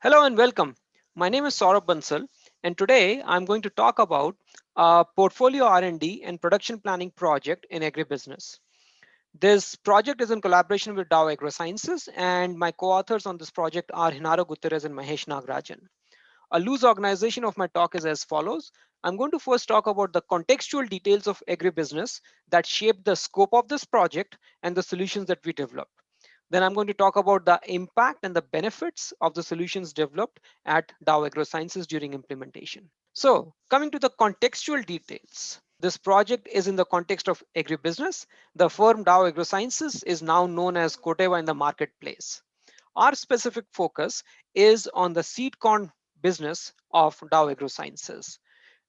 Hello and welcome. My name is Saurabh Bansal, and today I'm going to talk about a portfolio R&D and production planning project in agribusiness. This project is in collaboration with Dow AgroSciences, and my co-authors on this project are Hinaro Gutierrez and Mahesh Nagarajan. A loose organization of my talk is as follows. I'm going to first talk about the contextual details of agribusiness that shape the scope of this project and the solutions that we developed. Then I'm going to talk about the impact and the benefits of the solutions developed at Dow AgroSciences during implementation. So coming to the contextual details, this project is in the context of agribusiness. The firm Dow AgroSciences is now known as Corteva in the marketplace. Our specific focus is on the seed corn business of Dow AgroSciences.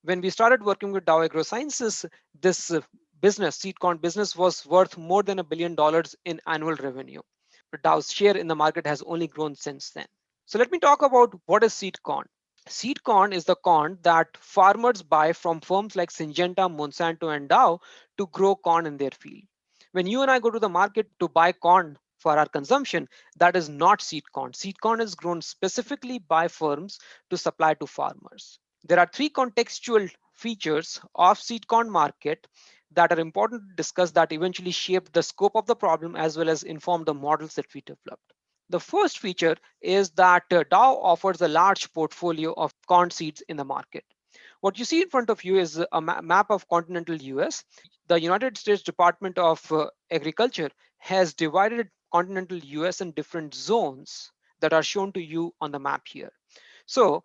When we started working with Dow AgroSciences, this business, seed corn business, was worth more than $1 billion in annual revenue. Dow's share in the market has only grown since then. So let me talk about what is seed corn. Seed corn is the corn that farmers buy from firms like Syngenta, Monsanto, and Dow to grow corn in their field. When you and I go to the market to buy corn for our consumption, that is not seed corn. Seed corn is grown specifically by firms to supply to farmers. There are three contextual features of seed corn market that are important to discuss that eventually shaped the scope of the problem as well as inform the models that we developed. The first feature is that Dow offers a large portfolio of corn seeds in the market. What you see in front of you is a map of continental US. The United States Department of Agriculture has divided continental US in different zones that are shown to you on the map here. So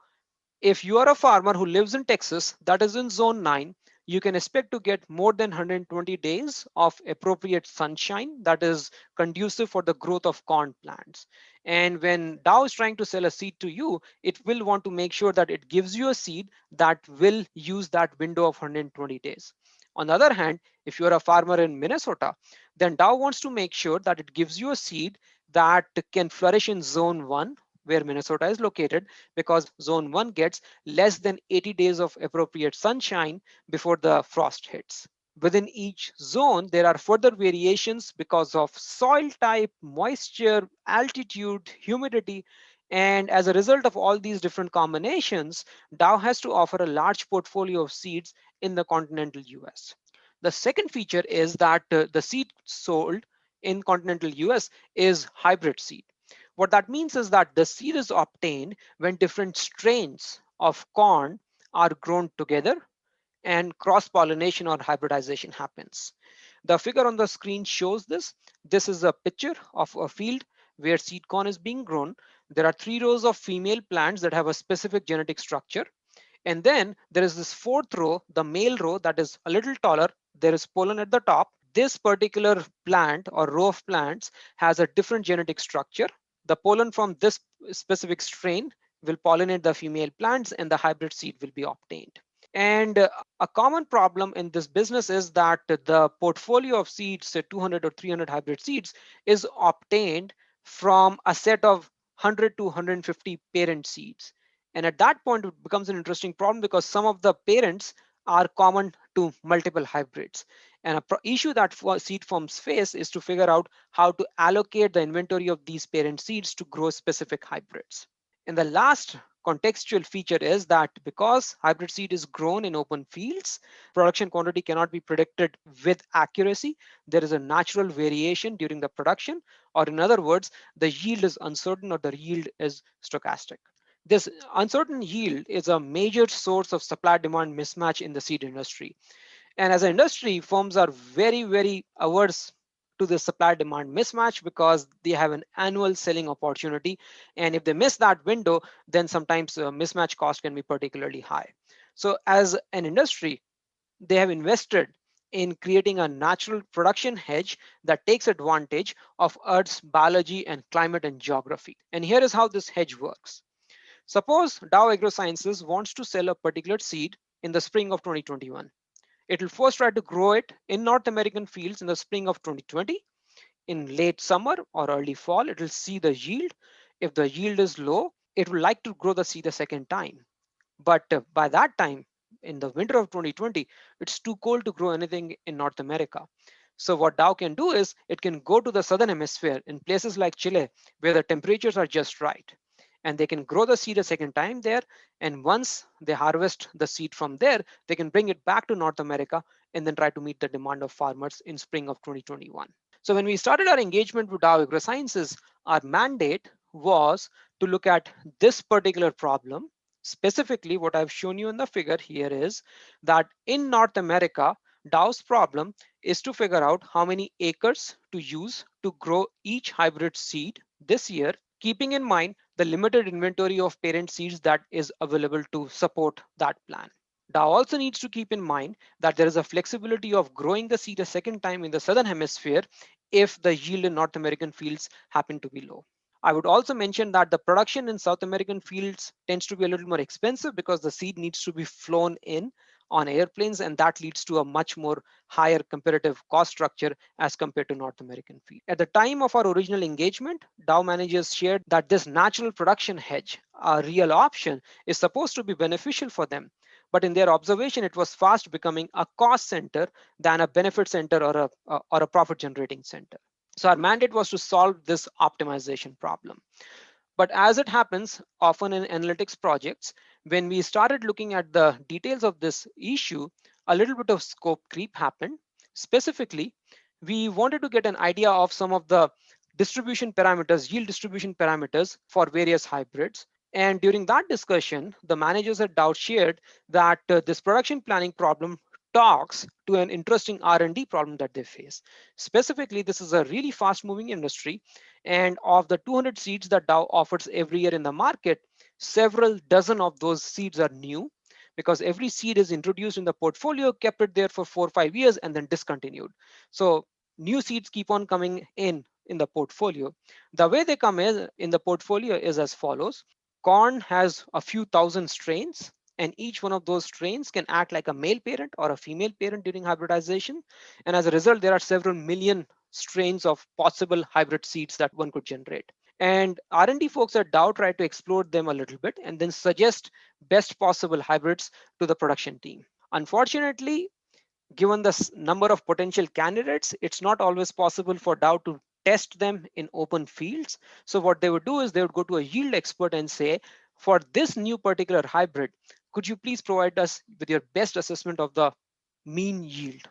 if you are a farmer who lives in Texas, that is in zone 9, you can expect to get more than 120 days of appropriate sunshine that is conducive for the growth of corn plants. And when Dow is trying to sell a seed to you, it will want to make sure that it gives you a seed that will use that window of 120 days. On the other hand, if you're a farmer in Minnesota, then Dow wants to make sure that it gives you a seed that can flourish in zone 1 where Minnesota is located, because zone 1 gets less than 80 days of appropriate sunshine before the frost hits. Within each zone, there are further variations because of soil type, moisture, altitude, humidity, and as a result of all these different combinations, Dow has to offer a large portfolio of seeds in the continental US. The second feature is that the seed sold in continental US is hybrid seed. What that means is that the seed is obtained when different strains of corn are grown together and cross-pollination or hybridization happens. The figure on the screen shows this. This is a picture of a field where seed corn is being grown. There are 3 rows of female plants that have a specific genetic structure. And then there is this fourth row, the male row, that is a little taller. There is pollen at the top. This particular plant or row of plants has a different genetic structure. The pollen from this specific strain will pollinate the female plants and the hybrid seed will be obtained. And a common problem in this business is that the portfolio of seeds, say 200 or 300 hybrid seeds, is obtained from a set of 100 to 150 parent seeds. And at that point, it becomes an interesting problem because some of the parents are common to multiple hybrids. And an issue that seed firms face is to figure out how to allocate the inventory of these parent seeds to grow specific hybrids. And the last contextual feature is that because hybrid seed is grown in open fields, production quantity cannot be predicted with accuracy. There is a natural variation during the production, or in other words, the yield is uncertain or the yield is stochastic. This uncertain yield is a major source of supply demand mismatch in the seed industry. And as an industry, firms are very, very averse to the supply demand mismatch because they have an annual selling opportunity. And if they miss that window, then sometimes mismatch cost can be particularly high. So as an industry, they have invested in creating a natural production hedge that takes advantage of Earth's biology and climate and geography. And here is how this hedge works. Suppose Dow AgroSciences wants to sell a particular seed in the spring of 2021. It will first try to grow it in North American fields in the spring of 2020. In late summer or early fall, it will see the yield. If the yield is low, it would like to grow the seed a second time. But by that time, in the winter of 2020, it's too cold to grow anything in North America. So what Dow can do is it can go to the southern hemisphere in places like Chile, where the temperatures are just right. and they can grow the seed a second time there. And once they harvest the seed from there, they can bring it back to North America and then try to meet the demand of farmers in spring of 2021. So when we started our engagement with Dow AgroSciences, our mandate was to look at this particular problem. Specifically, what I've shown you in the figure here is that in North America, Dow's problem is to figure out how many acres to use to grow each hybrid seed this year, keeping in mind the limited inventory of parent seeds that is available to support that plan. Dow also needs to keep in mind that there is a flexibility of growing the seed a second time in the southern hemisphere if the yield in North American fields happen to be low. I would also mention that the production in South American fields tends to be a little more expensive because the seed needs to be flown in on airplanes, and that leads to a much more higher comparative cost structure as compared to North American field. At the time of our original engagement, Dow managers shared that this natural production hedge, a real option, is supposed to be beneficial for them. But in their observation, it was fast becoming a cost center than a benefit center or a profit generating center. So our mandate was to solve this optimization problem. But as it happens often in analytics projects, when we started looking at the details of this issue, a little bit of scope creep happened. Specifically, we wanted to get an idea of some of the distribution parameters, yield distribution parameters for various hybrids. And during that discussion, the managers at Dow shared that this production planning problem talks to an interesting R&D problem that they face. Specifically, this is a really fast moving industry, and of the 200 seeds that Dow offers every year in the market, several dozen of those seeds are new because every seed is introduced in the portfolio, kept it there for 4 or 5 years, and then discontinued. So new seeds keep on coming in the portfolio. The way they come in the portfolio is as follows. Corn has a few thousand strains, and each one of those strains can act like a male parent or a female parent during hybridization. And as a result, there are several million strains of possible hybrid seeds that one could generate. And R&D folks at Dow try to explore them a little bit and then suggest best possible hybrids to the production team. Unfortunately, given the number of potential candidates, it's not always possible for Dow to test them in open fields. So what they would do is they would go to a yield expert and say, for this new particular hybrid, could you please provide us with your best assessment of the mean yield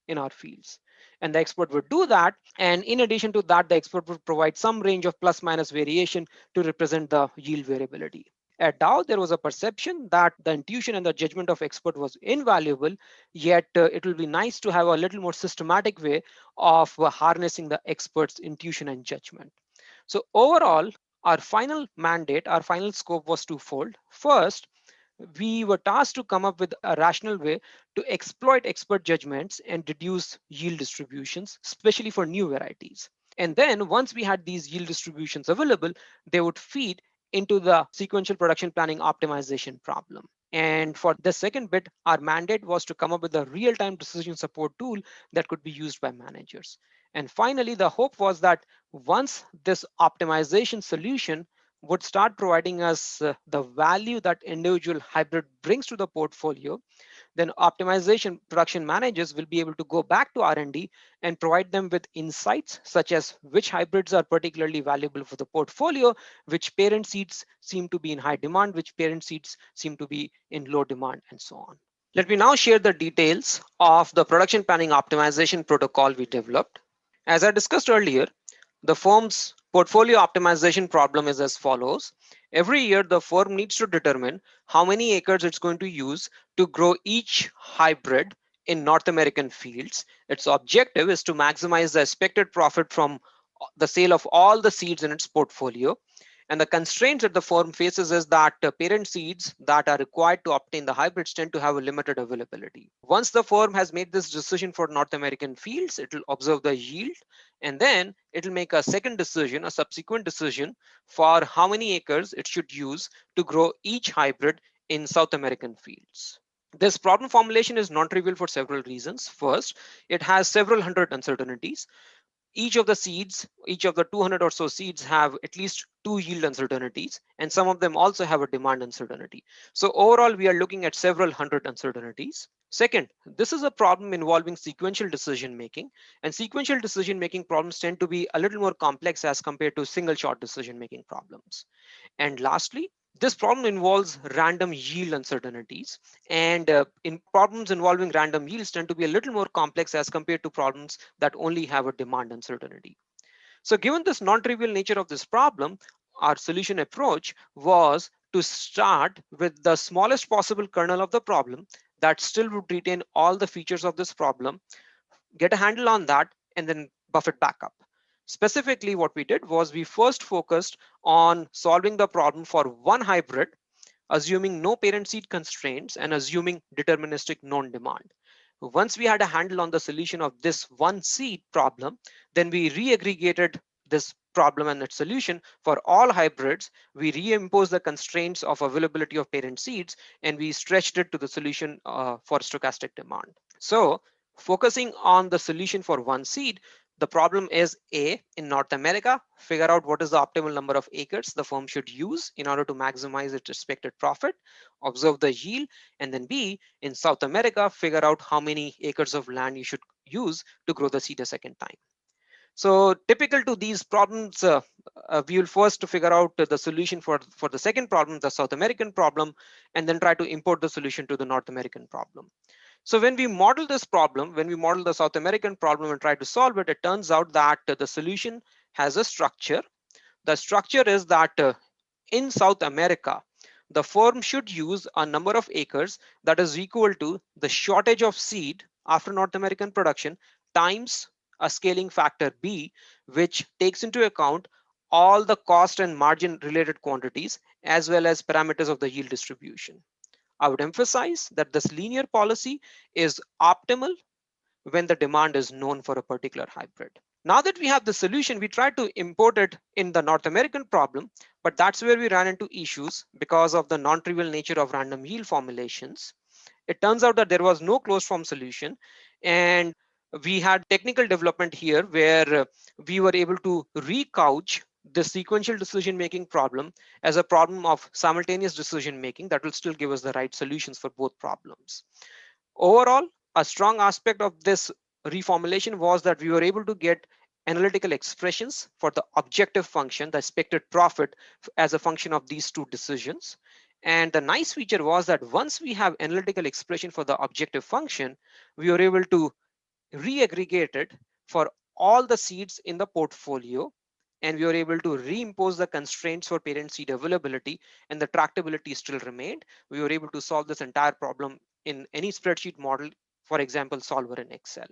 in our fields? And the expert would do that. And in addition to that, the expert would provide some range of plus minus variation to represent the yield variability. At Dow, there was a perception that the intuition and the judgment of expert was invaluable, yet it will be nice to have a little more systematic way of harnessing the expert's intuition and judgment. So overall, our final mandate, our final scope was twofold. First, we were tasked to come up with a rational way to exploit expert judgments and reduce yield distributions, especially for new varieties. And then once we had these yield distributions available, they would feed into the sequential production planning optimization problem. And for the second bit, our mandate was to come up with a real-time decision support tool that could be used by managers. And finally, the hope was that once this optimization solution would start providing us the value that individual hybrid brings to the portfolio, then optimization production managers will be able to go back to R&D and provide them with insights such as which hybrids are particularly valuable for the portfolio, which parent seeds seem to be in high demand, which parent seeds seem to be in low demand, and so on. Let me now share the details of the production planning optimization protocol we developed. As I discussed earlier, the firm's portfolio optimization problem is as follows. Every year, the firm needs to determine how many acres it's going to use to grow each hybrid in North American fields. Its objective is to maximize the expected profit from the sale of all the seeds in its portfolio. And the constraints that the firm faces is that parent seeds that are required to obtain the hybrids tend to have a limited availability. Once the firm has made this decision for North American fields, it will observe the yield, and then it will make a second decision, a subsequent decision for how many acres it should use to grow each hybrid in South American fields. This problem formulation is non-trivial for several reasons. First, it has several hundred uncertainties. Each of the seeds, each of the 200 or so seeds have at least two yield uncertainties, and some of them also have a demand uncertainty. So overall, we are looking at several hundred uncertainties. Second, this is a problem involving sequential decision making, and sequential decision making problems tend to be a little more complex as compared to single shot decision making problems. And lastly, this problem involves random yield uncertainties, and in problems involving random yields tend to be a little more complex as compared to problems that only have a demand uncertainty. So given this non-trivial nature of this problem, our solution approach was to start with the smallest possible kernel of the problem that still would retain all the features of this problem, get a handle on that, and then buff it back up. Specifically, what we did was we first focused on solving the problem for one hybrid, assuming no parent seed constraints and assuming deterministic known demand. Once we had a handle on the solution of this one seed problem, then we re-aggregated this problem and its solution for all hybrids. We reimposed the constraints of availability of parent seeds, and we stretched it to the solution for stochastic demand. So focusing on the solution for one seed, the problem is A, in North America, figure out what is the optimal number of acres the firm should use in order to maximize its expected profit, observe the yield, and then B, in South America, figure out how many acres of land you should use to grow the seed a second time. So typical to these problems, we will first figure out the solution for the second problem, the South American problem, and then try to import the solution to the North American problem. So when we model this problem, when we model the South American problem and try to solve it, it turns out that the solution has a structure. The structure is that in South America, the firm should use a number of acres that is equal to the shortage of seed after North American production times a scaling factor B, which takes into account all the cost and margin related quantities as well as parameters of the yield distribution. I would emphasize that this linear policy is optimal when the demand is known for a particular hybrid. Now that we have the solution, we try to import it in the North American problem, but that's where we ran into issues because of the non-trivial nature of random yield formulations. It turns out that there was no closed form solution, and we had technical development here where we were able to recouch the sequential decision making problem as a problem of simultaneous decision making that will still give us the right solutions for both problems. Overall, a strong aspect of this reformulation was that we were able to get analytical expressions for the objective function, the expected profit, as a function of these two decisions. And the nice feature was that once we have analytical expression for the objective function, we were able to re-aggregate it for all the seeds in the portfolio, and we were able to reimpose the constraints for parent seed availability, and the tractability still remained. We were able to solve this entire problem in any spreadsheet model, for example, Solver in Excel.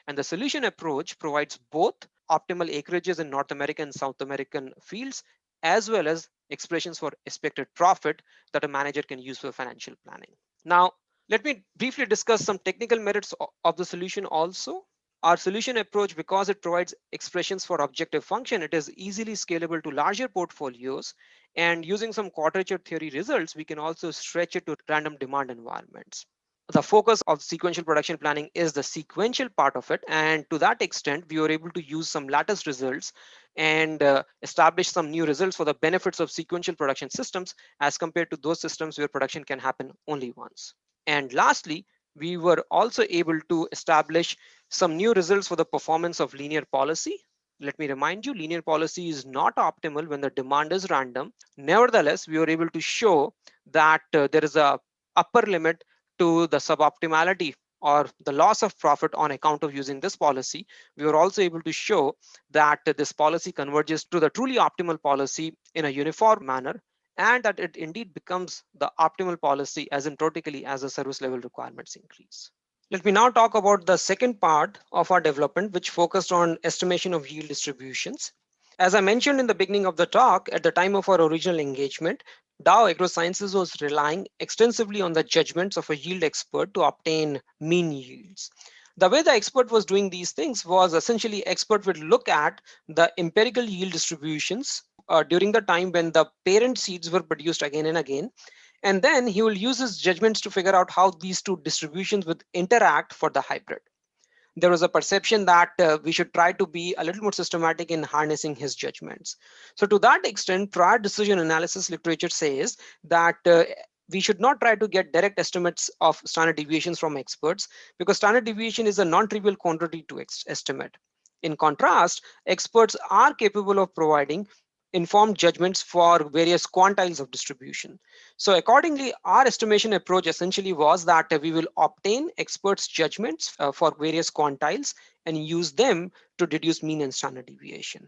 And the solution approach provides both optimal acreages in North American and South American fields, as well as expressions for expected profit that a manager can use for financial planning. Now, let me briefly discuss some technical merits of the solution also. Our solution approach, because it provides expressions for objective function, it is easily scalable to larger portfolios. And using some quadrature theory results, we can also stretch it to random demand environments. The focus of sequential production planning is the sequential part of it. And to that extent, we were able to use some lattice results and establish some new results for the benefits of sequential production systems as compared to those systems where production can happen only once. And lastly, we were also able to establish some new results for the performance of linear policy. Let me remind you, linear policy is not optimal when the demand is random. Nevertheless, we were able to show that there is a upper limit to the suboptimality or the loss of profit on account of using this policy. We were also able to show that this policy converges to the truly optimal policy in a uniform manner, and that it indeed becomes the optimal policy asymptotically as the service level requirements increase. Let me now talk about the second part of our development, which focused on estimation of yield distributions. As I mentioned in the beginning of the talk, at the time of our original engagement, Dow AgroSciences was relying extensively on the judgments of a yield expert to obtain mean yields. The way the expert was doing these things was essentially expert would look at the empirical yield distributions during the time when the parent seeds were produced again and again. And then he will use his judgments to figure out how these two distributions would interact for the hybrid. There was a perception that we should try to be a little more systematic in harnessing his judgments. So to that extent, prior decision analysis literature says that we should not try to get direct estimates of standard deviations from experts, because standard deviation is a non-trivial quantity to estimate. In contrast, experts are capable of providing informed judgments for various quantiles of distribution. So accordingly, our estimation approach essentially was that we will obtain experts' judgments for various quantiles and use them to deduce mean and standard deviation.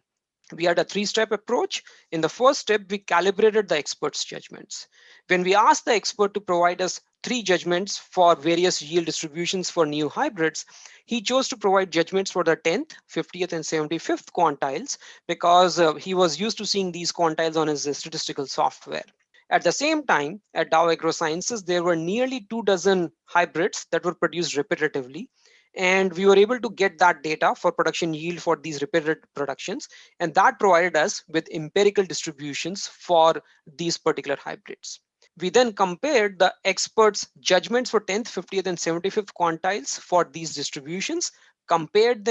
We had a three-step approach. In the first step, we calibrated the expert's judgments. When we asked the expert to provide us three judgments for various yield distributions for new hybrids, he chose to provide judgments for the 10th, 50th, and 75th quantiles because he was used to seeing these quantiles on his statistical software. At the same time, at Dow AgroSciences, there were nearly 24 hybrids that were produced repetitively. And we were able to get that data for production yield for these repeated productions. And that provided us with empirical distributions for these particular hybrids. We then compared the experts' judgments for 10th, 50th, and 75th quantiles for these distributions, compared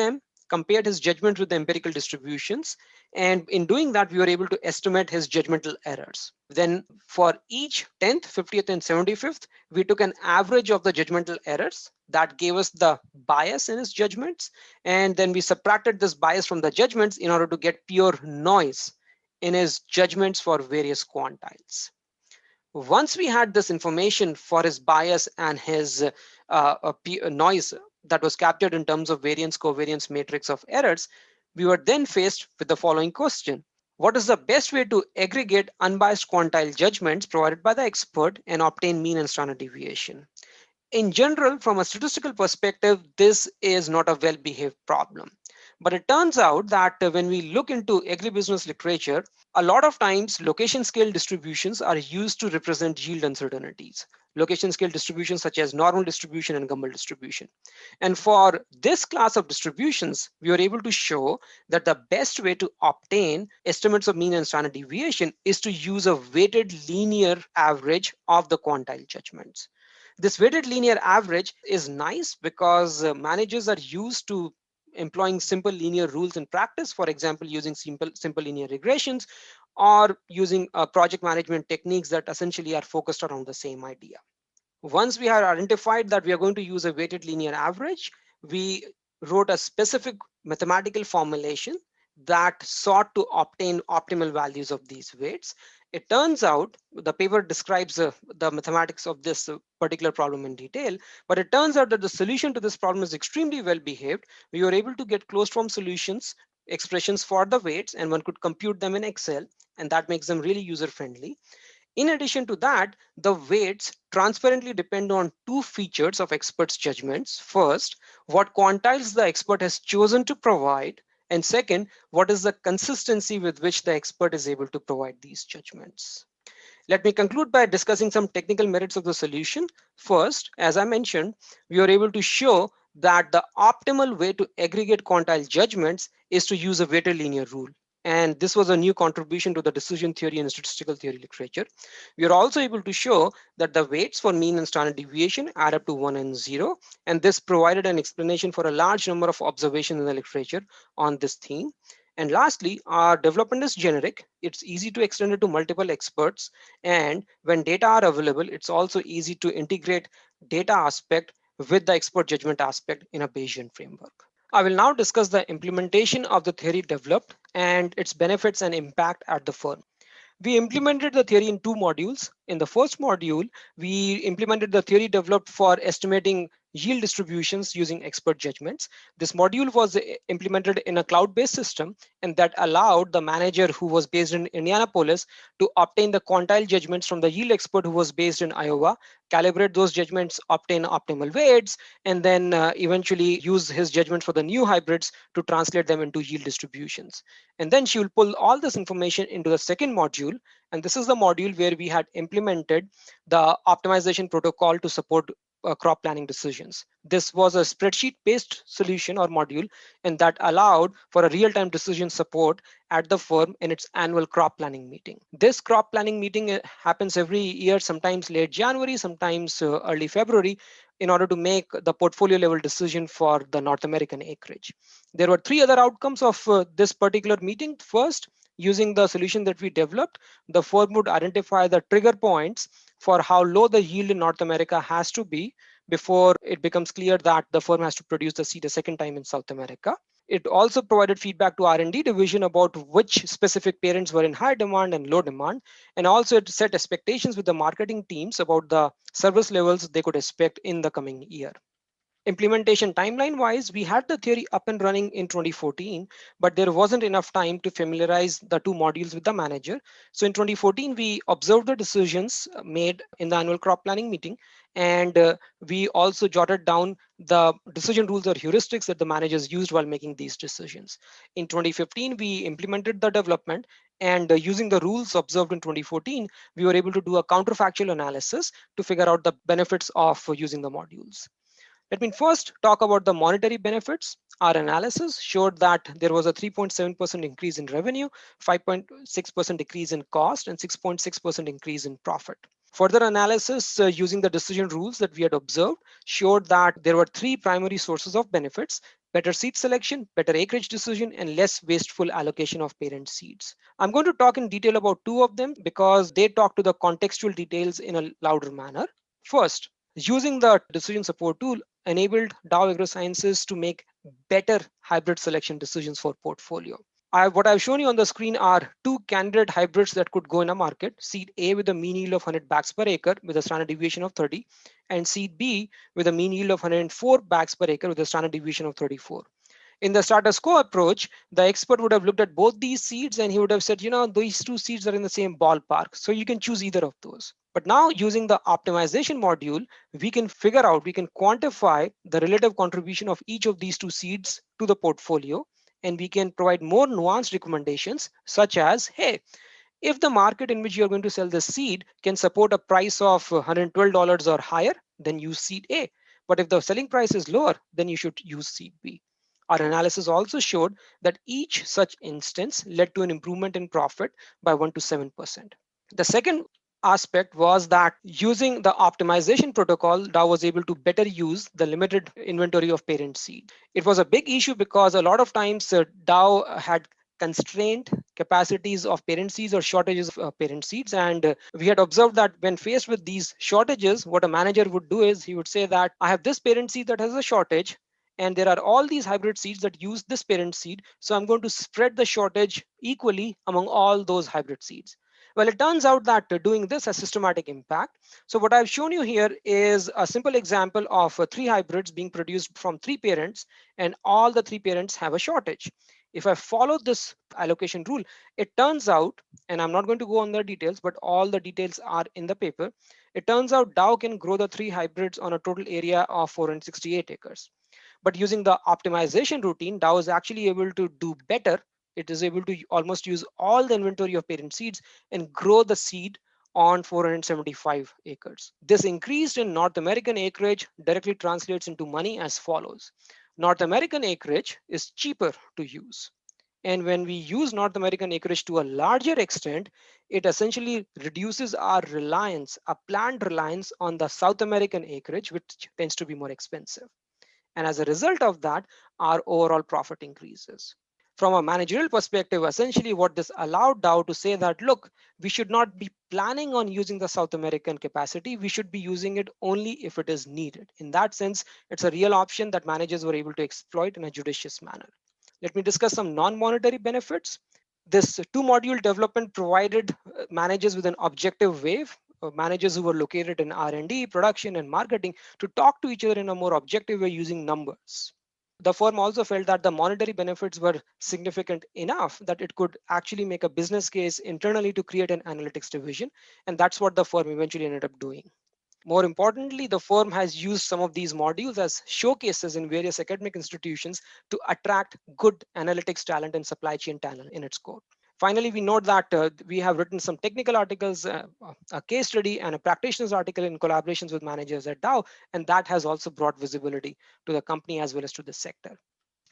his judgment with the empirical distributions. And in doing that, we were able to estimate his judgmental errors. Then for each 10th, 50th, and 75th, we took an average of the judgmental errors that gave us the bias in his judgments. And then we subtracted this bias from the judgments in order to get pure noise in his judgments for various quantiles. Once we had this information for his bias and his noise that was captured in terms of variance covariance matrix of errors, we were then faced with the following question. What is the best way to aggregate unbiased quantile judgments provided by the expert and obtain mean and standard deviation? In general, from a statistical perspective, this is not a well-behaved problem. But it turns out that when we look into agribusiness literature, a lot of times location scale distributions are used to represent yield uncertainties. Location scale distributions such as normal distribution and Gumbel distribution. And for this class of distributions, we were able to show that the best way to obtain estimates of mean and standard deviation is to use a weighted linear average of the quantile judgments. This weighted linear average is nice because managers are used to employing simple linear rules in practice, for example, using simple linear regressions or using project management techniques that essentially are focused around the same idea. Once we had identified that we are going to use a weighted linear average, we wrote a specific mathematical formulation that sought to obtain optimal values of these weights. It turns out the paper describes the mathematics of this particular problem in detail, but it turns out that the solution to this problem is extremely well behaved. We were able to get closed form solutions, expressions for the weights, and one could compute them in Excel, and that makes them really user friendly. In addition to that, the weights transparently depend on two features of experts' judgments. First, what quantiles the expert has chosen to provide, and second, what is the consistency with which the expert is able to provide these judgments. Let me conclude by discussing some technical merits of the solution. First, as I mentioned, we were able to show that the optimal way to aggregate quantile judgments is to use a weighted linear rule. And this was a new contribution to the decision theory and statistical theory literature. We are also able to show that the weights for mean and standard deviation add up to 1 and 0. And this provided an explanation for a large number of observations in the literature on this theme. And lastly, our development is generic. It's easy to extend it to multiple experts. And when data are available, it's also easy to integrate data aspect with the expert judgment aspect in a Bayesian framework. I will now discuss the implementation of the theory developed and its benefits and impact at the firm. We implemented the theory in two modules. In the first module, we implemented the theory developed for estimating yield distributions using expert judgments. This module was implemented in a cloud-based system, and that allowed the manager who was based in Indianapolis to obtain the quantile judgments from the yield expert who was based in Iowa, calibrate those judgments, obtain optimal weights, and then eventually use his judgment for the new hybrids to translate them into yield distributions. And then she will pull all this information into the second module. And this is the module where we had implemented the optimization protocol to support crop planning decisions. This was a spreadsheet-based solution or module, and that allowed for a real-time decision support at the firm in its annual crop planning meeting. This crop planning meeting happens every year, sometimes late January, sometimes early February, in order to make the portfolio level decision for the North American acreage. There were three other outcomes of this particular meeting. First, using the solution that we developed, the firm would identify the trigger points for how low the yield in North America has to be before it becomes clear that the firm has to produce the seed a second time in South America. It also provided feedback to R&D division about which specific parents were in high demand and low demand. And also it set expectations with the marketing teams about the service levels they could expect in the coming year. Implementation timeline wise, we had the theory up and running in 2014, but there wasn't enough time to familiarize the two modules with the manager. So in 2014, we observed the decisions made in the annual crop planning meeting, and we also jotted down the decision rules or heuristics that the managers used while making these decisions. In 2015, we implemented the development, and using the rules observed in 2014, we were able to do a counterfactual analysis to figure out the benefits of using the modules. Let me first talk about the monetary benefits. Our analysis showed that there was a 3.7% increase in revenue, 5.6% decrease in cost, and 6.6% increase in profit. Further analysis using the decision rules that we had observed showed that there were three primary sources of benefits: better seed selection, better acreage decision, and less wasteful allocation of parent seeds. I'm going to talk in detail about two of them because they talk to the contextual details in a louder manner. First, using the decision support tool enabled Dow AgroSciences to make better hybrid selection decisions for portfolio. What I've shown you on the screen are two candidate hybrids that could go in a market: seed A with a mean yield of 100 bags per acre with a standard deviation of 30, and seed B with a mean yield of 104 bags per acre with a standard deviation of 34. In the status quo approach, the expert would have looked at both these seeds and he would have said, these two seeds are in the same ballpark, so you can choose either of those. But now using the optimization module, we can quantify the relative contribution of each of these two seeds to the portfolio, and we can provide more nuanced recommendations such as, hey, if the market in which you're going to sell the seed can support a price of $112 or higher, then use seed A. But if the selling price is lower, then you should use seed B. Our analysis also showed that each such instance led to an improvement in profit by 1 to 7%. The second aspect was that using the optimization protocol, Dow was able to better use the limited inventory of parent seed. It was a big issue because a lot of times Dow had constrained capacities of parent seeds or shortages of parent seeds. And we had observed that when faced with these shortages, what a manager would do is he would say that I have this parent seed that has a shortage, and there are all these hybrid seeds that use this parent seed. So I'm going to spread the shortage equally among all those hybrid seeds. Well, it turns out that doing this has systematic impact. So what I've shown you here is a simple example of three hybrids being produced from three parents, and all the three parents have a shortage. If I follow this allocation rule, it turns out, and I'm not going to go on the details, but all the details are in the paper. It turns out Dow can grow the three hybrids on a total area of 468 acres. But using the optimization routine, Dow is actually able to do better. It is able to almost use all the inventory of parent seeds and grow the seed on 475 acres. This increase in North American acreage directly translates into money as follows. North American acreage is cheaper to use. And when we use North American acreage to a larger extent, it essentially reduces our reliance, a planned reliance on the South American acreage, which tends to be more expensive. And as a result of that, our overall profit increases. From a managerial perspective, essentially what this allowed Dow to say that, look, we should not be planning on using the South American capacity. We should be using it only if it is needed. In that sense, it's a real option that managers were able to exploit in a judicious manner. Let me discuss some non-monetary benefits. This two-module development provided managers with an objective way, managers who were located in R&D, production, and marketing, to talk to each other in a more objective way using numbers. The firm also felt that the monetary benefits were significant enough that it could actually make a business case internally to create an analytics division, and that's what the firm eventually ended up doing. More importantly, the firm has used some of these modules as showcases in various academic institutions to attract good analytics talent and supply chain talent in its core. Finally, we note that we have written some technical articles, a case study, and a practitioner's article in collaborations with managers at Dow, and that has also brought visibility to the company as well as to the sector.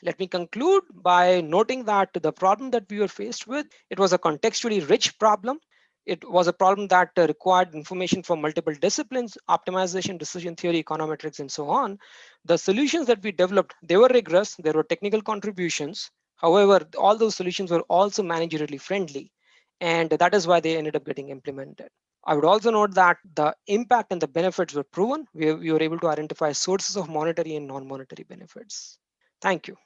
Let me conclude by noting that the problem that we were faced with, it was a contextually rich problem. It was a problem that required information from multiple disciplines: optimization, decision theory, econometrics, and so on. The solutions that we developed, they were rigorous. There were technical contributions. However, all those solutions were also managerially friendly, and that is why they ended up getting implemented. I would also note that the impact and the benefits were proven. We were able to identify sources of monetary and non-monetary benefits. Thank you.